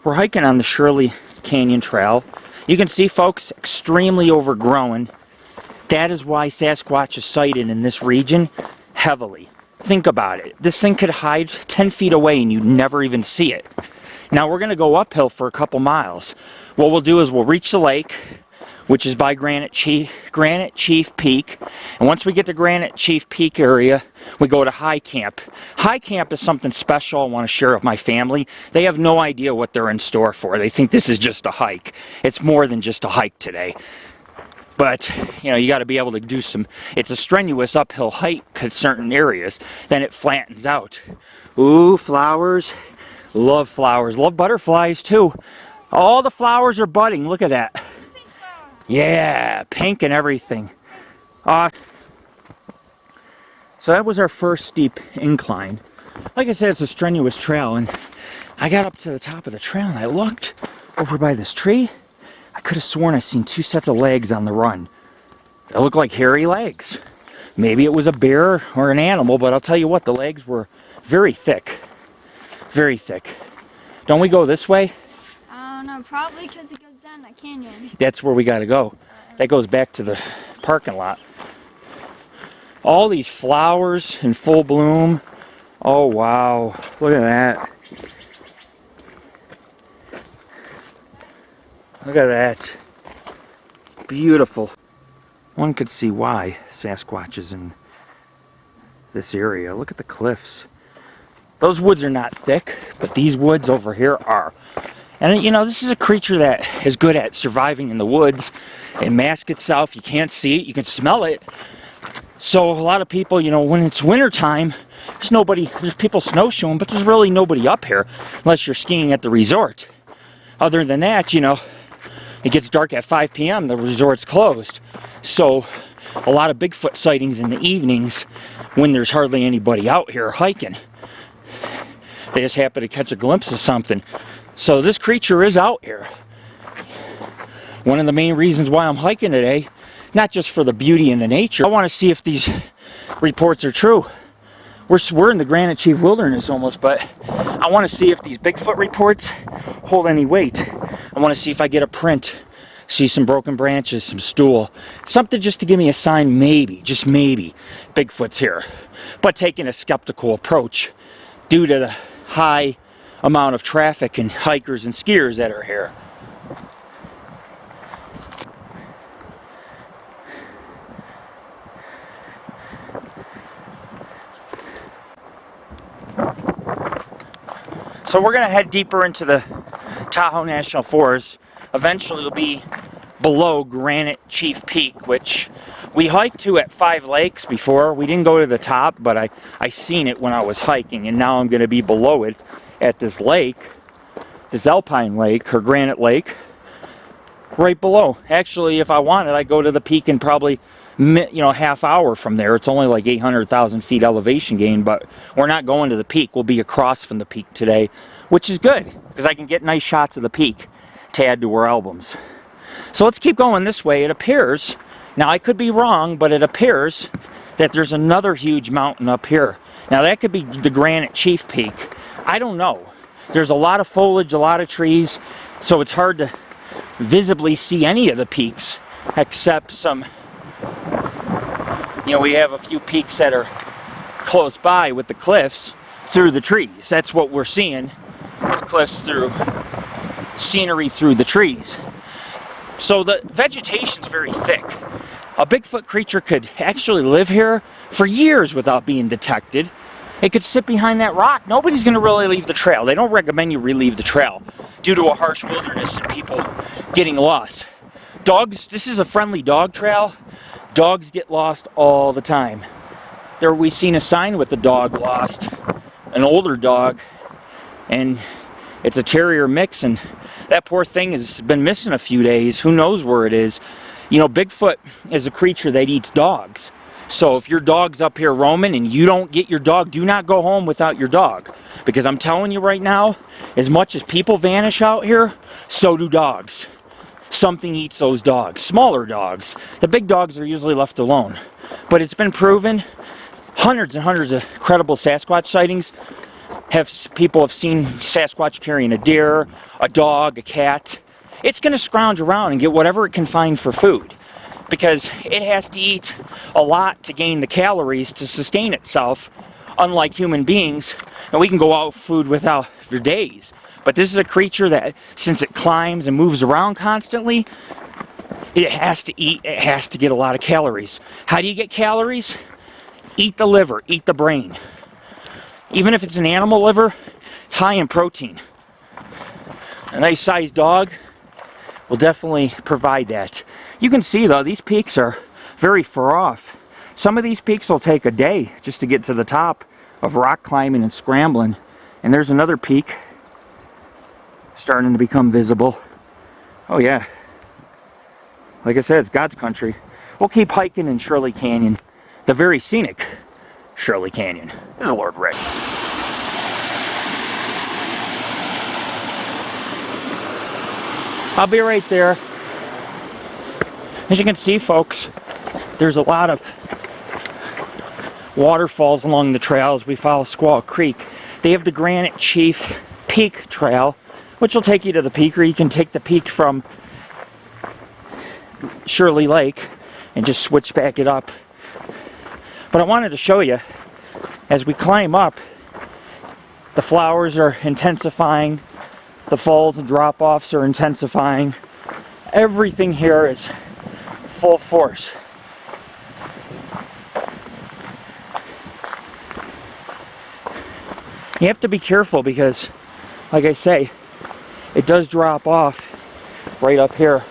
We're hiking on the Shirley Canyon Trail. You can see, folks, extremely overgrown. That is why Sasquatch is sighted in this region heavily. Think about it. This thing could hide 10 feet away and you'd never even see it. Now we're going to go uphill for a couple miles. What we'll do is we'll reach the lake, which is by Granite Chief Peak. And once we get to Granite Chief Peak area, we go to High Camp. High Camp is something special I want to share with my family. They have no idea what they're in store for. They think this is just a hike. It's more than just a hike today. But, you know, you got to be able to do some, it's a strenuous uphill hike at certain areas. Then it flattens out. Ooh, flowers. Love flowers. Love butterflies too. All the flowers are budding. Look at that. Yeah, pink and everything. So that was our first steep incline. Like I said, it's a strenuous trail, and I got up to the top of the trail and I looked over by this tree. I could have sworn I seen two sets of legs on the run. They look like hairy legs. Maybe it was a bear or an animal, but I'll tell you what, the legs were very thick. Very thick. Don't we go this way? I don't know, probably because it goes down that canyon. That's where we got to go. That goes back to the parking lot. All these flowers in full bloom. Oh wow, look at that. Look at that. Beautiful. One could see why Sasquatch is in this area. Look at the cliffs. Those woods are not thick, but these woods over here are. And you know, this is a creature that is good at surviving in the woods. It masks itself. You can't see it. You can smell it. So a lot of people, you know, when it's winter time, there's people snowshoeing, but there's really nobody up here unless you're skiing at the resort. Other than that, you know, it gets dark at 5 p.m. The resort's closed. So a lot of Bigfoot sightings in the evenings when there's hardly anybody out here hiking. They just happen to catch a glimpse of something. So this creature is out here. One of the main reasons why I'm hiking today, not just for the beauty and the nature. I want to see if these reports are true. We're in the Granite Chief Wilderness almost, but I want to see if these Bigfoot reports hold any weight. I want to see if I get a print, see some broken branches, some stool, something just to give me a sign, maybe, just maybe, Bigfoot's here. But taking a skeptical approach due to the high amount of traffic and hikers and skiers that are here. So we're going to head deeper into the Tahoe National Forest. Eventually it'll be below Granite Chief Peak, which we hiked to at 5 Lakes before. We didn't go to the top, but I seen it when I was hiking, and now I'm going to be below it at this lake, this alpine lake, or granite lake, right below. Actually, if I wanted, I'd go to the peak in probably, you know, half hour from there. It's only like 800,000 feet elevation gain, but we're not going to the peak. We'll be across from the peak today, which is good because I can get nice shots of the peak to add to our albums. So let's keep going this way. It appears, now I could be wrong, but it appears that there's another huge mountain up here. Now that could be the Granite Chief Peak. I don't know. There's a lot of foliage, a lot of trees, so it's hard to visibly see any of the peaks except some, you know, we have a few peaks that are close by with the cliffs through the trees. That's what we're seeing, is cliffs through scenery through the trees. So the vegetation's very thick. A Bigfoot creature could actually live here for years without being detected. It could sit behind that rock. Nobody's going to really leave the trail. They don't recommend you relieve the trail due to a harsh wilderness and people getting lost. Dogs, this is a friendly dog trail. Dogs get lost all the time. There we seen a sign with a dog lost, an older dog, and it's a terrier mix, and that poor thing has been missing a few days. Who knows where it is? You know, Bigfoot is a creature that eats dogs. So if your dog's up here roaming and you don't get your dog, do not go home without your dog. Because I'm telling you right now, as much as people vanish out here, so do dogs. Something eats those dogs. Smaller dogs. The big dogs are usually left alone. But it's been proven, hundreds and hundreds of credible Sasquatch sightings people have seen Sasquatch carrying a deer, a dog, a cat. It's going to scrounge around and get whatever it can find for food, because it has to eat a lot to gain the calories to sustain itself, unlike human beings, and we can go out food without for days. But this is a creature that, since it climbs and moves around constantly, it has to eat, it has to get a lot of calories. How do you get calories? Eat the liver, eat the brain. Even if it's an animal liver, it's high in protein. A nice sized dog will definitely provide that. You can see though, these peaks are very far off. Some of these peaks will take a day just to get to the top of rock climbing and scrambling. And there's another peak starting to become visible. Oh yeah. Like I said, it's God's country. We'll keep hiking in Shirley Canyon. The very scenic Shirley Canyon. This is Lord Rick. I'll be right there. As you can see, folks, there's a lot of waterfalls along the trails. We follow Squaw Creek. They have the Granite Chief Peak trail, which will take you to the peak, or you can take the peak from Shirley Lake and just switch back it up. But I wanted to show you, as we climb up, the flowers are intensifying, the falls and drop-offs are intensifying. Everything here is full force. You have to be careful because, like I say, it does drop off right up here.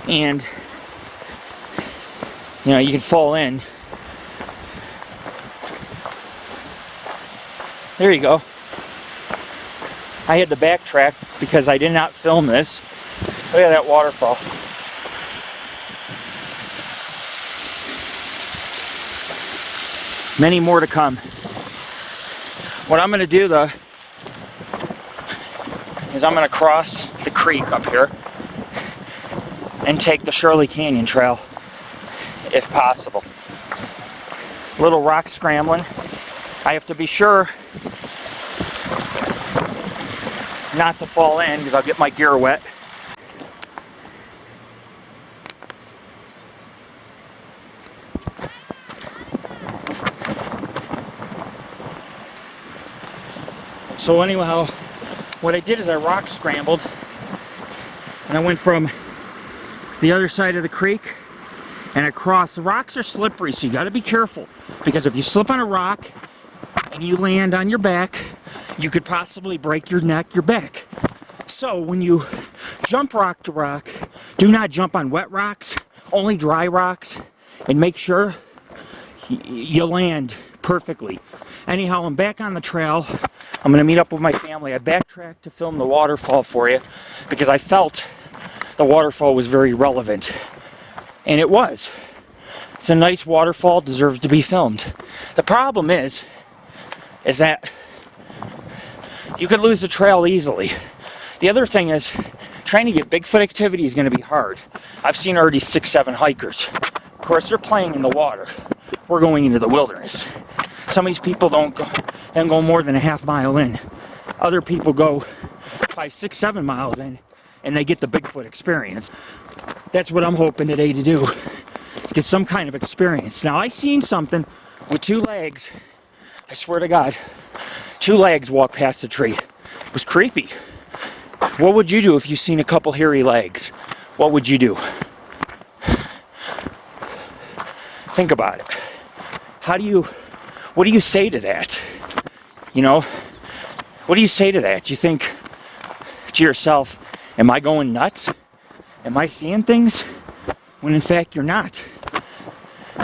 And, you know, you can fall in. There you go. I had to backtrack because I did not film this. Look at that waterfall. Many more to come. What I'm going to do though is I'm going to cross the creek up here and take the Shirley Canyon Trail if possible. Little rock scrambling. I have to be sure not to fall in because I'll get my gear wet. So anyhow, what I did is I rock scrambled and I went from the other side of the creek and across. The rocks are slippery, so you got to be careful, because if you slip on a rock and you land on your back, you could possibly break your neck, your back. So when you jump rock to rock, do not jump on wet rocks, only dry rocks, and make sure you land perfectly. Anyhow, I'm back on the trail. I'm going to meet up with my family. I backtracked to film the waterfall for you because I felt the waterfall was very relevant. And it was. It's a nice waterfall, deserves to be filmed. The problem is that you could lose the trail easily. The other thing is, trying to get Bigfoot activity is going to be hard. I've seen already 6-7 hikers. Of course, they're playing in the water. We're going into the wilderness. Some of these people don't go more than a half mile in. Other people go 5, 6, 7 miles in, and they get the Bigfoot experience. That's what I'm hoping today to do. Get some kind of experience. Now, I seen something with 2 legs. I swear to God, 2 legs walk past the tree. It was creepy. What would you do if you seen a couple hairy legs? What would you do? Think about it. What do you say to that? You know, what do you say to that? You think to yourself, am I going nuts? Am I seeing things? When in fact you're not.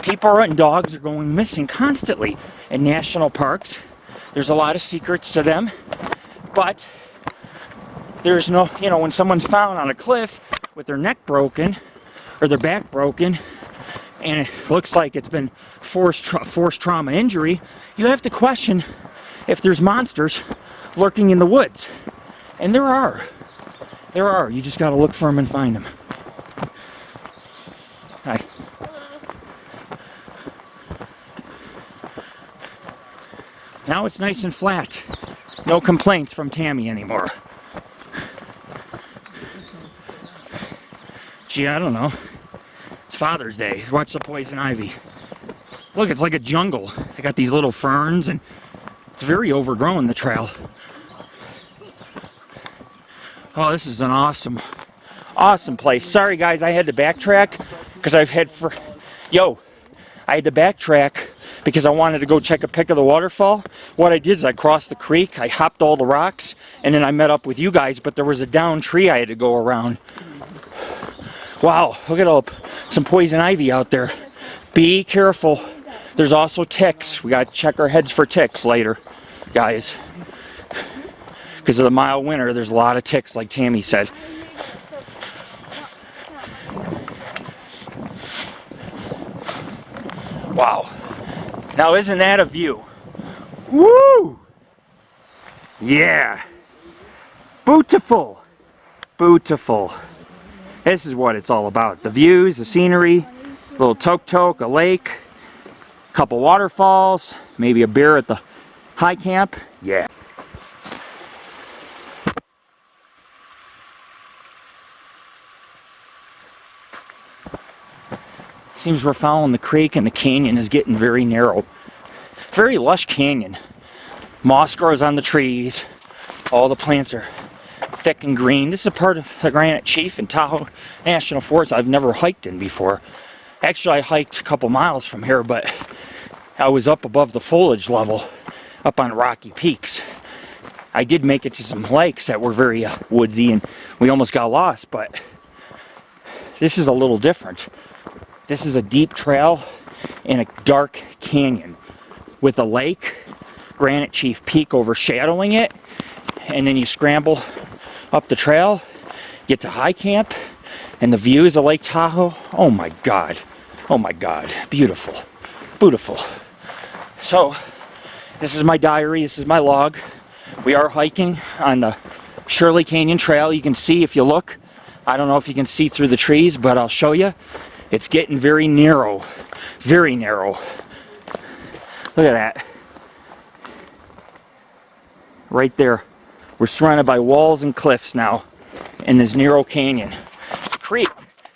People and dogs are going missing constantly in national parks. There's a lot of secrets to them, but there's no, you know, when someone's found on a cliff with their neck broken or their back broken, and it looks like it's been forced trauma injury, you have to question if there's monsters lurking in the woods. And there are. There are. You just got to look for them and find them. Hi. Now it's nice and flat. No complaints from Tammy anymore. Gee, I don't know. It's Father's Day. Watch the poison ivy. Look, it's like a jungle. They got these little ferns and it's very overgrown, the trail. Oh, this is an awesome place. Sorry guys, I had to backtrack because I had to backtrack because I wanted to go check a pic of the waterfall. What I did is I crossed the creek, I hopped all the rocks, and then I met up with you guys, but there was a downed tree I had to go around. Wow, look at all some poison ivy out there. Be careful. There's also ticks. We gotta check our heads for ticks later, guys. Because of the mild winter, there's a lot of ticks, like Tammy said. Wow. Now isn't that a view? Woo! Yeah. Beautiful. Beautiful. This is what it's all about. The views, the scenery, a little tuk-tuk, a lake, a couple waterfalls, maybe a beer at the high camp. Yeah. Seems we're following the creek and the canyon is getting very narrow. Very lush canyon. Moss grows on the trees. All the plants are thick and green. This is a part of the Granite Chief and Tahoe National Forest I've never hiked in before. Actually, I hiked a couple miles from here, but I was up above the foliage level, up on rocky peaks. I did make it to some lakes that were very woodsy and we almost got lost, but this is a little different. This is a deep trail in a dark canyon with a lake, Granite Chief Peak overshadowing it, and then you scramble up the trail, get to high camp, and the views of Lake Tahoe. Oh my God. Oh my God. Beautiful. Beautiful. So, this is my diary. This is my log. We are hiking on the Shirley Canyon Trail. You can see if you look. I don't know if you can see through the trees, but I'll show you. It's getting very narrow. Very narrow. Look at that. Right there. We're surrounded by walls and cliffs now in this narrow canyon. Creek.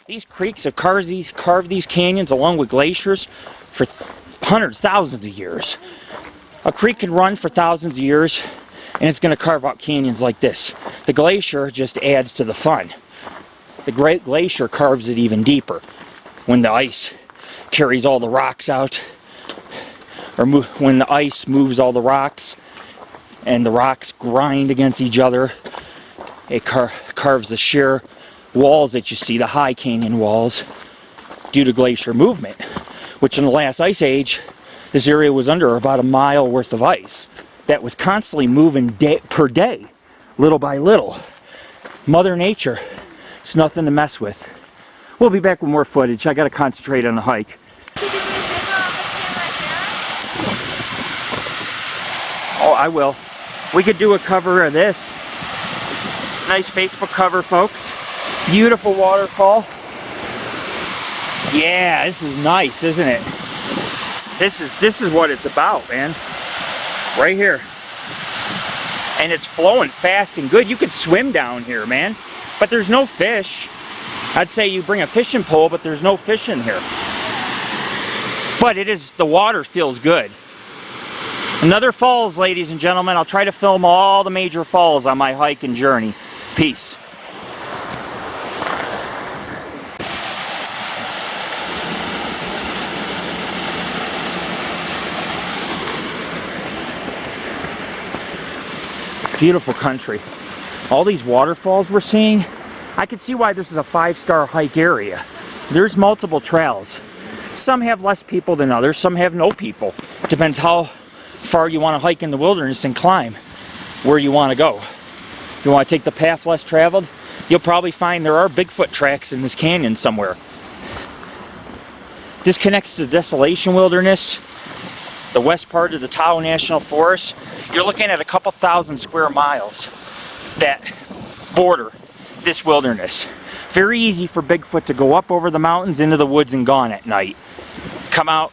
These creeks have carved these canyons along with glaciers for hundreds, thousands of years. A creek can run for thousands of years and it's going to carve out canyons like this. The glacier just adds to the fun. The Great Glacier carves it even deeper when the ice carries all the rocks out, or when the ice moves all the rocks and the rocks grind against each other. It carves the sheer walls that you see, the high canyon walls, due to glacier movement, which in the last ice age, this area was under about a mile worth of ice that was constantly moving per day, little by little. Mother Nature, it's nothing to mess with. We'll be back with more footage. I got to concentrate on the hike. Oh, I will. We could do a cover of this. Nice Facebook cover, folks. Beautiful waterfall. Yeah, this is nice, isn't it? This is what it's about, man. Right here. And it's flowing fast and good. You could swim down here, man. But there's no fish. I'd say you bring a fishing pole, but there's no fish in here. But the water feels good. Another falls, ladies and gentlemen. I'll try to film all the major falls on my hike and journey. Peace. Beautiful country. All these waterfalls we're seeing, I can see why this is a 5-star hike area. There's multiple trails. Some have less people than others, some have no people. Depends how far you want to hike in the wilderness and climb where you want to go. If you want to take the path less traveled, you'll probably find there are Bigfoot tracks in this canyon somewhere. This connects to the Desolation Wilderness, the west part of the Tahoe National Forest. You're looking at a couple thousand square miles that border this wilderness. Very easy for Bigfoot to go up over the mountains into the woods and gone at night. Come out,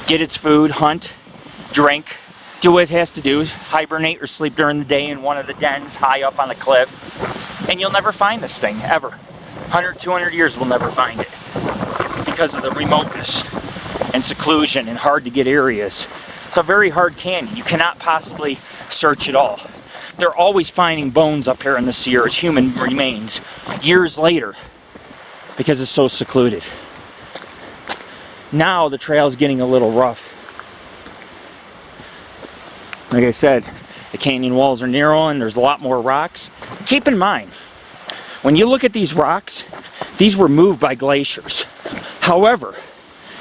get its food, hunt, drink, do what it has to do, hibernate or sleep during the day in one of the dens high up on the cliff, and you'll never find this thing, ever. 100, 200 years we'll never find it because of the remoteness and seclusion and hard to get areas. It's a very hard canyon. You cannot possibly search it all. They're always finding bones up here in the Sierras, human remains, years later, because it's so secluded. Now the trail's getting a little rough. Like I said, the canyon walls are narrow and there's a lot more rocks. Keep in mind, when you look at these rocks, these were moved by glaciers. However,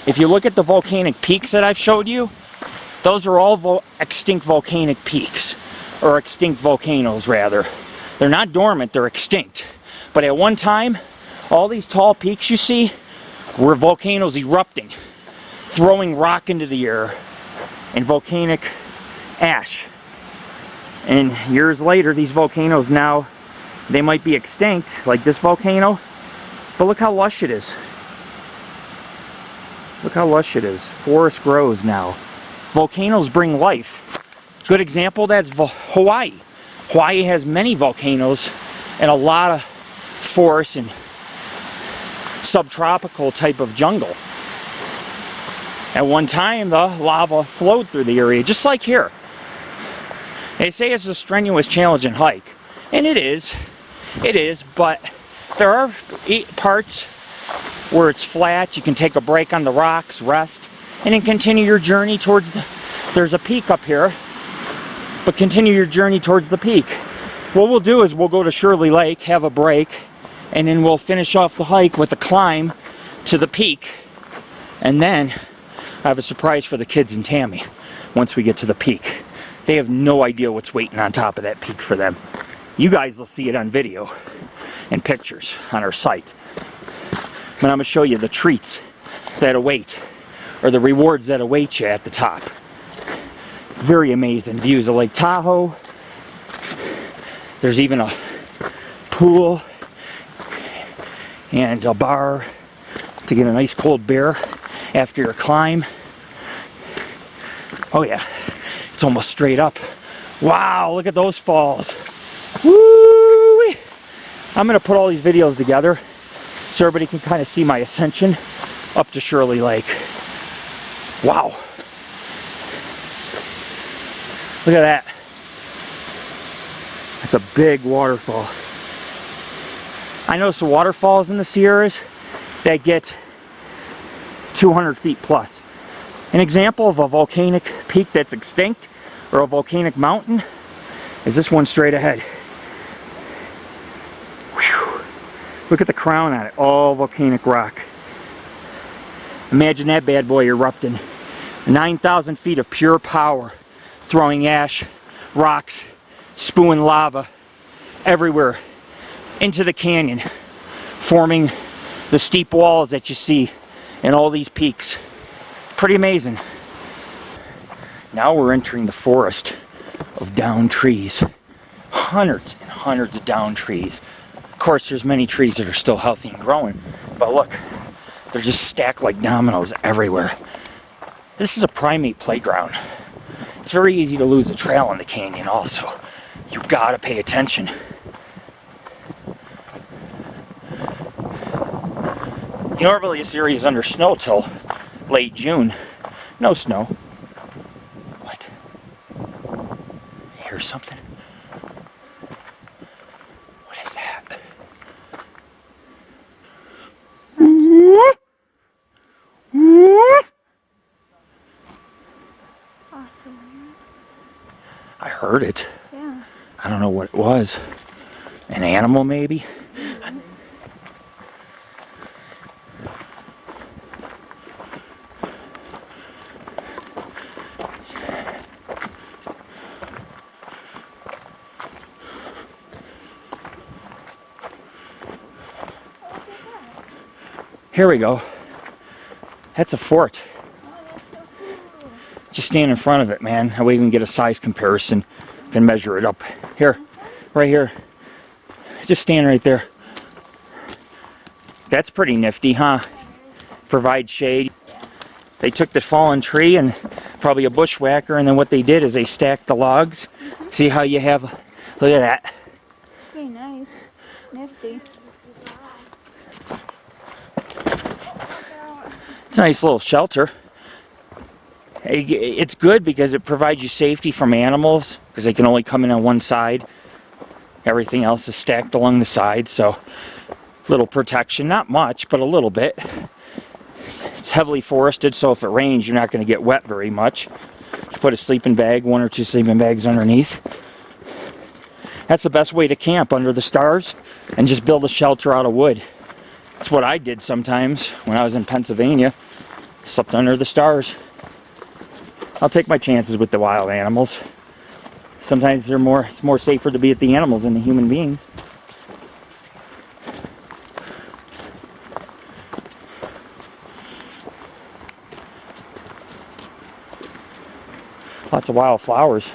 if you look at the volcanic peaks that I've showed you, those are all extinct volcanic peaks, or extinct volcanoes rather. They're not dormant, they're extinct. But at one time, all these tall peaks you see were volcanoes erupting, throwing rock into the air and volcanic ash. And years later, these volcanoes now, they might be extinct, like this volcano, but look how lush it is. Look how lush it is. Forest grows now. Volcanoes bring life. Good example, that's Hawaii. Hawaii has many volcanoes and a lot of forests and subtropical type of jungle. At one time, the lava flowed through the area, just like here. They say it's a strenuous, challenging hike, and it is, but there are parts where it's flat, you can take a break on the rocks, rest, and then continue your journey towards there's a peak up here, but continue your journey towards the peak. What we'll do is we'll go to Shirley Lake, have a break, and then we'll finish off the hike with a climb to the peak, and then I have a surprise for the kids and Tammy once we get to the peak. They have no idea what's waiting on top of that peak for them. You guys will see it on video and pictures on our site. But I'm going to show you the treats that await, or the rewards that await you at the top. Very amazing views of Lake Tahoe. There's even a pool and a bar to get a nice cold beer after your climb. Oh yeah, it's almost straight up. Wow, look at those falls. Woo! I'm gonna put all these videos together so everybody can kind of see my ascension up to Shirley Lake. Wow. Look at that. That's a big waterfall. I know some waterfalls in the Sierras that get 200 feet plus. An example of a volcanic peak that's extinct, or a volcanic mountain, is this one straight ahead. Whew. Look at the crown on it, all volcanic rock. Imagine that bad boy erupting. 9,000 feet of pure power, throwing ash, rocks, spewing lava everywhere into the canyon, forming the steep walls that you see and all these peaks. Pretty amazing. Now we're entering the forest of down trees. Hundreds and hundreds of down trees. Of course, there's many trees that are still healthy and growing, but look, they're just stacked like dominoes everywhere. This is a primate playground. It's very easy to lose the trail in the canyon also. You gotta pay attention. Normally this area is under snow till late June. No snow. What? You hear something? What is that? Awesome. I heard it. Yeah. I don't know what it was. An animal maybe? Here we go. That's a fort. Oh, that's so cool. Just stand in front of it, man. That way we can get a size comparison. Can measure it up. Here, right here. Just stand right there. That's pretty nifty, huh? Provide shade. They took the fallen tree and probably a bushwhacker, and then what they did is they stacked the logs. See how you have, look at that. Pretty nice. Nifty. It's a nice little shelter. It's good because it provides you safety from animals, because they can only come in on one side. Everything else is stacked along the side, so little protection, not much, but a little bit. It's heavily forested, so if it rains, you're not going to get wet very much. You put a sleeping bag, 1 or 2 sleeping bags underneath. That's the best way to camp, under the stars, and just build a shelter out of wood. That's what I did sometimes when I was in Pennsylvania. Slept under the stars. I'll take my chances with the wild animals. Sometimes it's more safer to be with the animals than the human beings. Lots of wild flowers.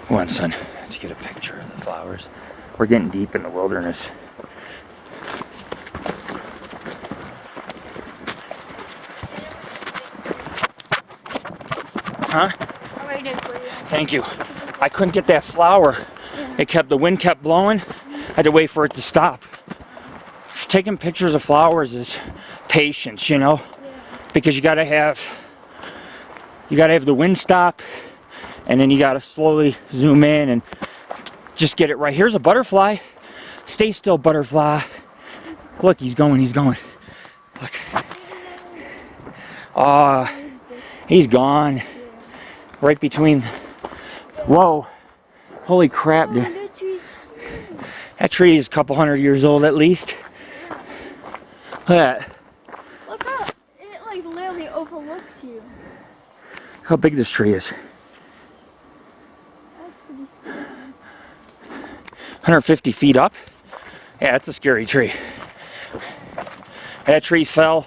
Come on, son. Let's get a picture of the flowers. We're getting deep in the wilderness. Huh? I'll write it for you. Thank you. I couldn't get that flower. The wind kept blowing. I had to wait for it to stop. Taking pictures of flowers is patience, you know? Because you gotta have the wind stop, and then you gotta slowly zoom in and just get it right. Here's a butterfly. Stay still, butterfly. Look, he's going. Look. He's gone. Right between. Whoa. Holy crap, dude. That tree is a couple hundred years old at least. Look at that. Look up. It like literally overlooks you. How big this tree is. That's pretty scary. 150 feet up. Yeah, that's a scary tree. If that tree fell,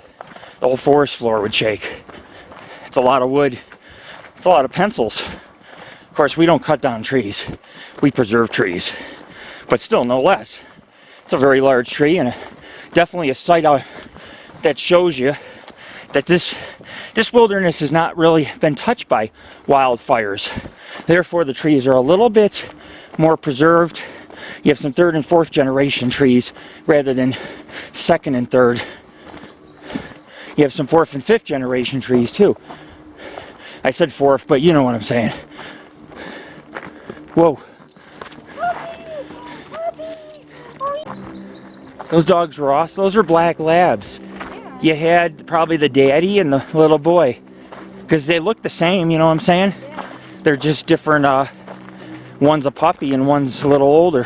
the whole forest floor would shake. It's a lot of wood. It's a lot of pencils. Of course, we don't cut down trees. We preserve trees. But still, no less. It's a very large tree, and definitely a site out that shows you that this wilderness has not really been touched by wildfires. Therefore, the trees are a little bit more preserved. You have some 3rd and 4th generation trees rather than 2nd and 3rd. You have some 4th and 5th generation trees too. I said 4th, but you know what I'm saying. Whoa. Those dogs were awesome. Those are black labs. Yeah. You had probably the daddy and the little boy, because they look the same, you know what I'm saying? Yeah. They're just different. One's a puppy and one's a little older.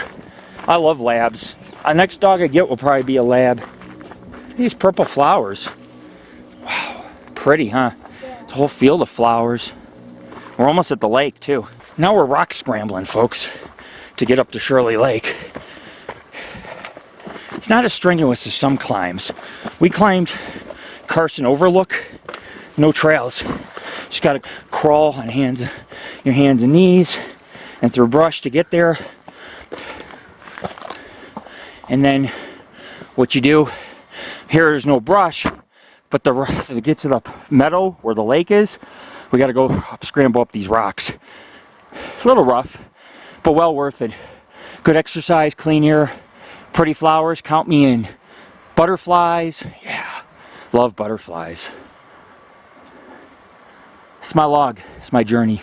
I love labs. The next dog I get will probably be a lab. These purple flowers. Wow, pretty, huh? Yeah. It's a whole field of flowers. We're almost at the lake too. Now we're rock scrambling, folks, to get up to Shirley Lake. It's not as strenuous as some climbs. We climbed Carson Overlook, no trails. Just gotta crawl on your hands and knees and through brush to get there. And then what you do, here there's no brush, but to get to the meadow where the lake is, we got to go scramble up these rocks. It's a little rough, but well worth it. Good exercise, clean air, pretty flowers, count me in. Butterflies, yeah, love butterflies. It's my log, it's my journey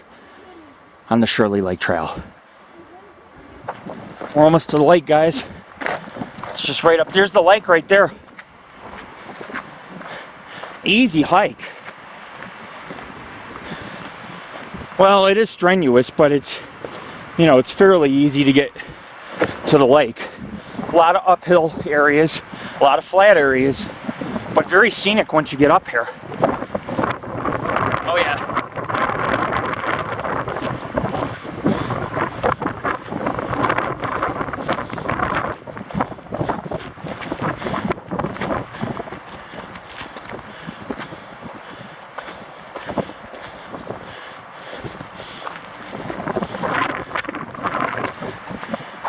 on the Shirley Lake Trail. We're almost to the lake, guys. It's just right up, there's the lake right there. Easy hike. Well, it is strenuous, but it's, you know, it's fairly easy to get to the lake. A lot of uphill areas, a lot of flat areas, but very scenic once you get up here. Oh yeah.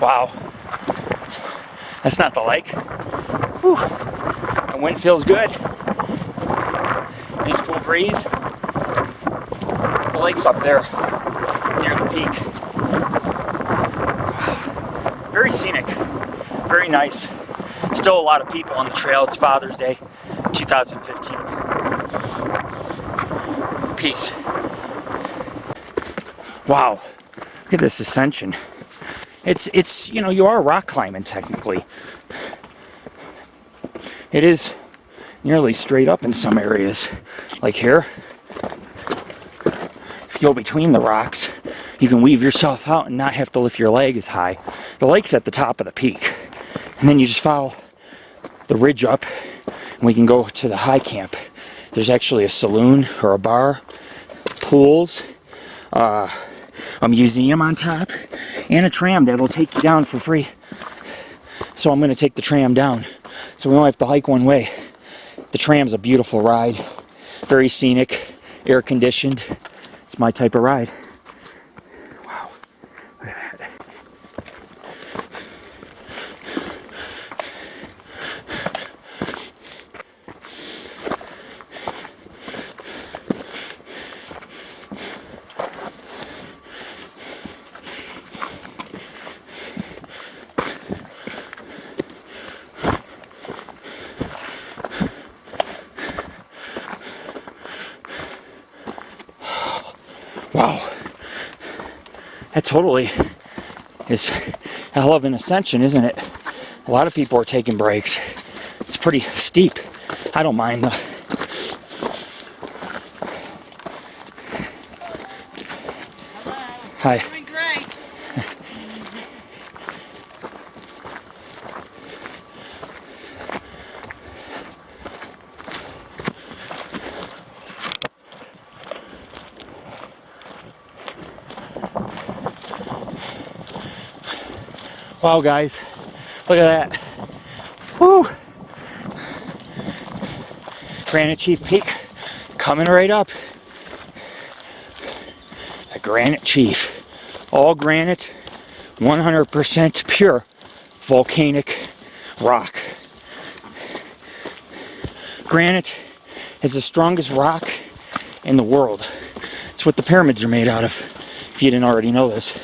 Wow, that's not the lake. Whew. The wind feels good. Nice cool breeze. The lake's up there, near the peak. Very scenic, very nice. Still a lot of people on the trail. It's Father's Day, 2015. Peace. Wow, look at this ascension. It's you know, you are rock climbing technically. It is nearly straight up in some areas. Like here, if you go between the rocks, you can weave yourself out and not have to lift your leg as high. The lake's at the top of the peak. And then you just follow the ridge up and we can go to the high camp. There's actually a saloon or a bar, pools, a museum on top, and a tram that'll take you down for free. So I'm going to take the tram down, so we only have to hike one way. The tram's a beautiful ride, very scenic, air conditioned. It's my type of ride. Wow, look at that. Wow, that totally is a hell of an ascension, isn't it? A lot of people are taking breaks. It's pretty steep. I don't mind though. Hi. Doing great. Wow, guys, look at that. Woo! Granite Chief Peak coming right up. The Granite Chief. All granite, 100% pure volcanic rock. Granite is the strongest rock in the world. It's what the pyramids are made out of, if you didn't already know this.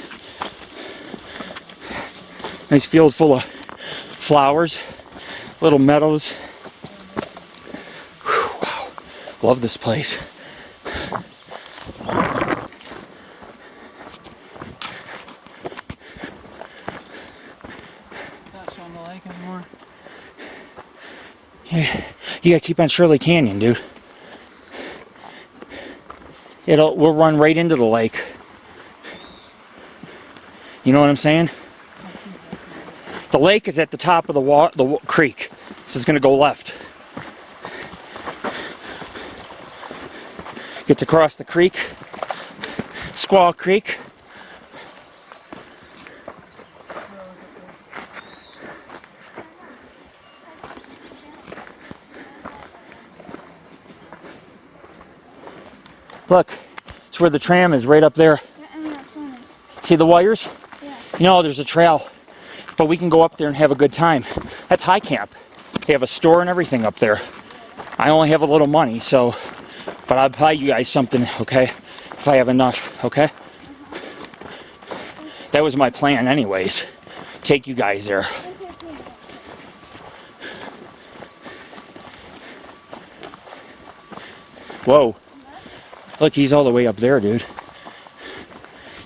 Nice field full of flowers, little meadows. Whew, wow, love this place. Not showing the lake anymore. Yeah, you gotta keep on Shirley Canyon, dude. We'll run right into the lake. You know what I'm saying? The lake is at the top of the creek. So it's going to go left. Get to cross the creek. Squaw Creek. Look, it's where the tram is, right up there. Yeah, I'm not funny. See the wires? Yeah. You know, there's a trail But we can go up there and have a good time. That's high camp. They have a store and everything up there. I only have a little money, so, but I'll buy you guys something, okay? If I have enough, okay? That was my plan anyways. Take you guys there. Whoa. Look, he's all the way up there, dude.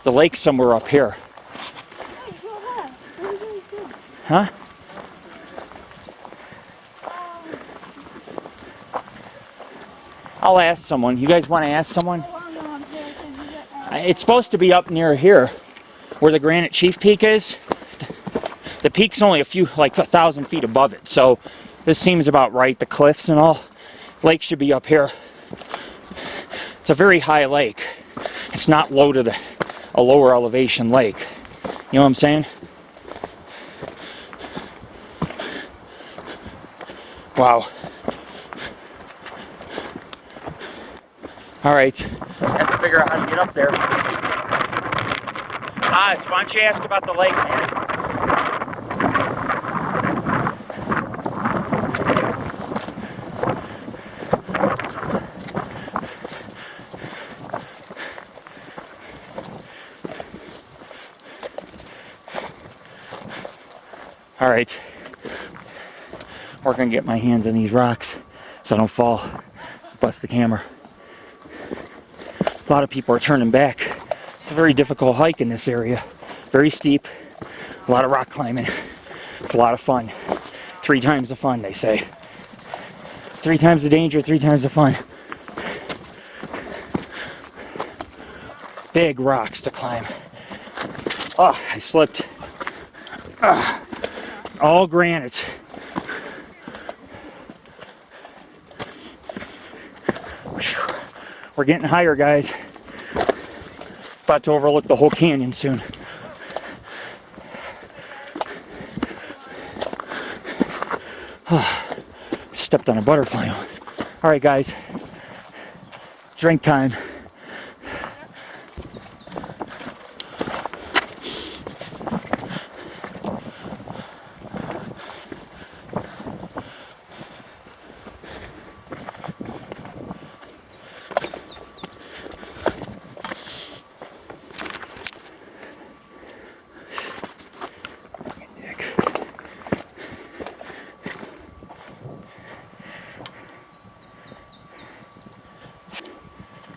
The lake's somewhere up here. Huh? I'll ask someone. You guys want to ask someone? It's supposed to be up near here, where the Granite Chief Peak is. The peak's only like 1,000 feet above it, so this seems about right. The cliffs and all. Lake should be up here. It's a very high lake. It's not low to a lower elevation lake. You know what I'm saying? Wow. All right. I have to figure out how to get up there. Oz, why don't you ask about the lake, man? All right. We're gonna get my hands on these rocks so I don't fall, bust the camera. A lot of people are turning back. It's a very difficult hike in this area. Very steep, a lot of rock climbing. It's a lot of fun. 3 times the fun, they say. 3 times the danger, 3 times the fun. Big rocks to climb. Oh, I slipped. All granite. We're getting higher, guys. About to overlook the whole canyon soon. Stepped on a butterfly once. All right, guys. Drink time.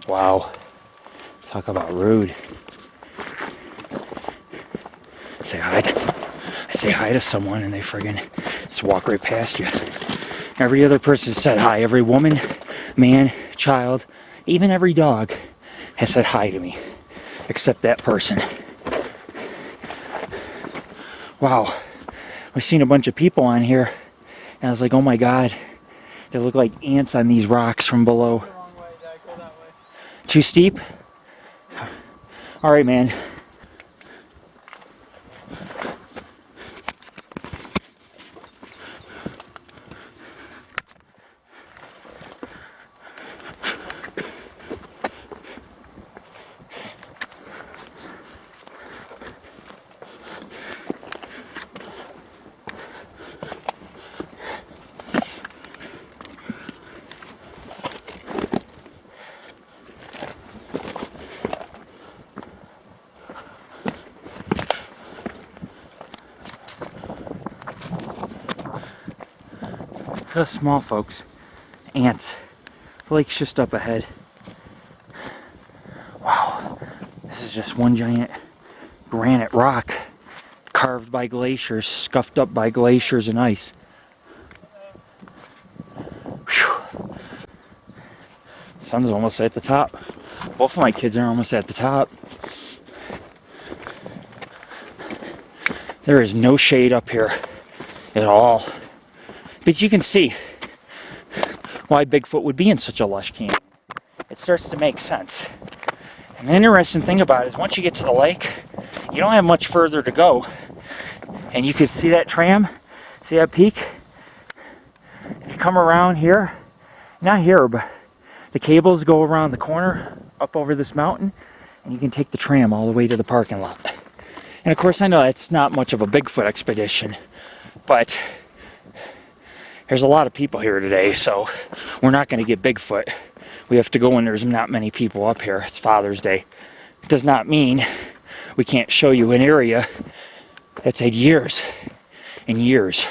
Wow. Talk about rude. I say hi to someone and they friggin' just walk right past you. Every other person said hi. Every woman, man, child, even every dog has said hi to me. Except that person. Wow. We've seen a bunch of people on here and I was like, oh my god. They look like ants on these rocks from below. Too steep? All right, man. The small folks, ants. The lake's just up ahead. Wow, this is just one giant granite rock carved by glaciers, scuffed up by glaciers and ice. Whew. Sun's almost at the top. Both of my kids are almost at the top. There is no shade up here at all. But you can see why Bigfoot would be in such a lush canyon. It starts to make sense. And the interesting thing about it is once you get to the lake, you don't have much further to go. And you can see that tram, see that peak? If you come around here, not here, but the cables go around the corner up over this mountain, and you can take the tram all the way to the parking lot. And of course, I know it's not much of a Bigfoot expedition, but there's a lot of people here today, so we're not going to get Bigfoot. We have to go when there's not many people up here. It's Father's Day. It does not mean we can't show you an area that's had years and years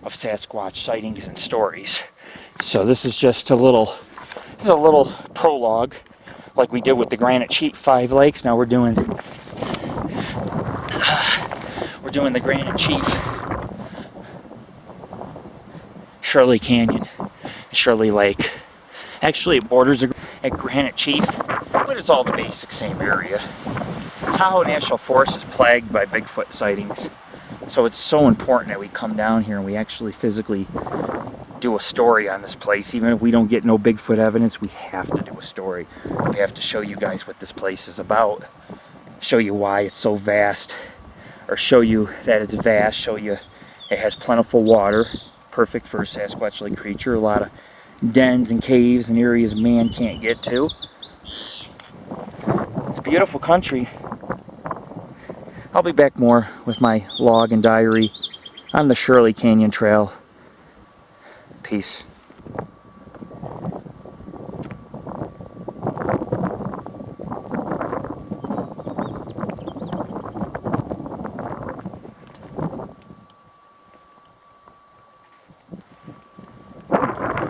of Sasquatch sightings and stories. So this is just a little prologue, like we did with the Granite Chief 5 lakes. Now we're doing the Granite Chief, Shirley Canyon, and Shirley Lake. Actually, it borders at Granite Chief, but it's all the basic same area. Tahoe National Forest is plagued by Bigfoot sightings, so it's so important that we come down here and we actually physically do a story on this place. Even if we don't get no Bigfoot evidence, we have to do a story. We have to show you guys what this place is about, show you why it's so vast, or show you that it's vast, show you it has plentiful water, perfect for a Sasquatch-like creature, a lot of dens and caves and areas man can't get to. It's a beautiful country. I'll be back more with my log and diary on the Shirley Canyon Trail. Peace.